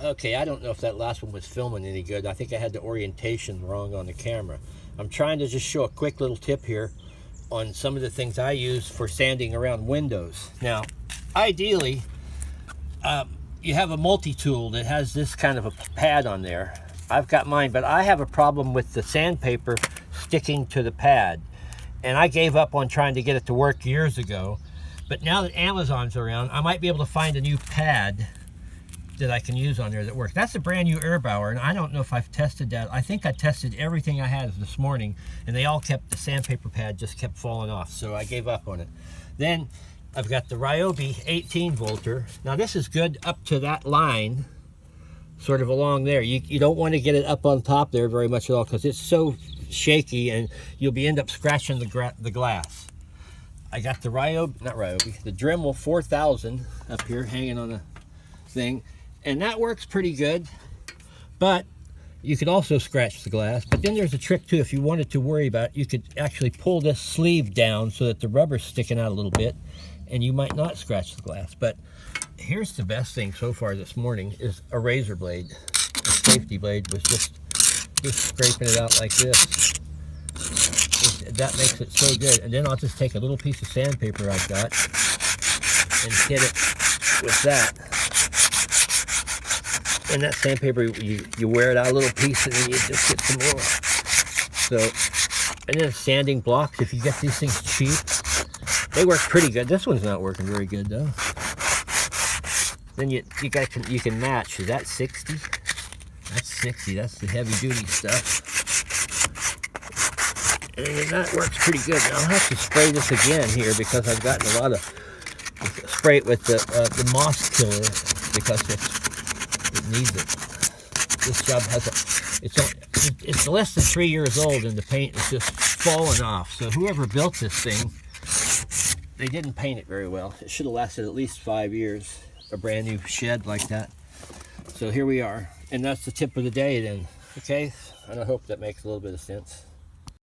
Okay, I don't know if that last one was filming any good. I think I had the orientation wrong on the camera. I'm trying to just show a quick little tip here on some of the things I use for sanding around windows. Now, ideally, you have a multi-tool that has this kind of a pad on there. I've got mine, but I have a problem with the sandpaper sticking to the pad. And I gave up on trying to get it to work years ago. But now that Amazon's around, I might be able to find a new pad that I can use on there that works. That's a brand new Erbauer, and I don't know if I've tested that. I think I tested everything I had this morning, and they all kept, the sandpaper pad just kept falling off, so I gave up on it. Then I've got the Ryobi 18 volter. Now this is good up to that line, sort of along there. You don't want to get it up on top there very much at all, because it's so shaky, and you'll end up scratching the glass. I got the Ryobi, not Ryobi, the Dremel 4000 up here hanging on the thing. And that works pretty good, but you could also scratch the glass. But then there's a trick too. If you wanted to worry about it, you could actually pull this sleeve down so that the rubber's sticking out a little bit, and you might not scratch the glass. But here's the best thing so far this morning is a razor blade. A safety blade was just scraping it out like this. That makes it so good. And then I'll just take a little piece of sandpaper I've got and hit it with that. And that sandpaper, you wear it out a little piece, and then you just get some more. So, and then sanding blocks, if you get these things cheap, they work pretty good. This one's not working very good though. Then you can match. Is that 60? That's 60. That's the heavy duty stuff. And that works pretty good. Now I'll have to spray this again here because I've gotten a lot of spray it with the moss killer because it needs it. This job has it's less than 3 years old, and the paint is just falling off. So whoever built this thing, they didn't paint it very well. It should have lasted at least 5 years, a brand new shed like that. So here we are, and that's the tip of the day then. Okay, and I hope that makes a little bit of sense.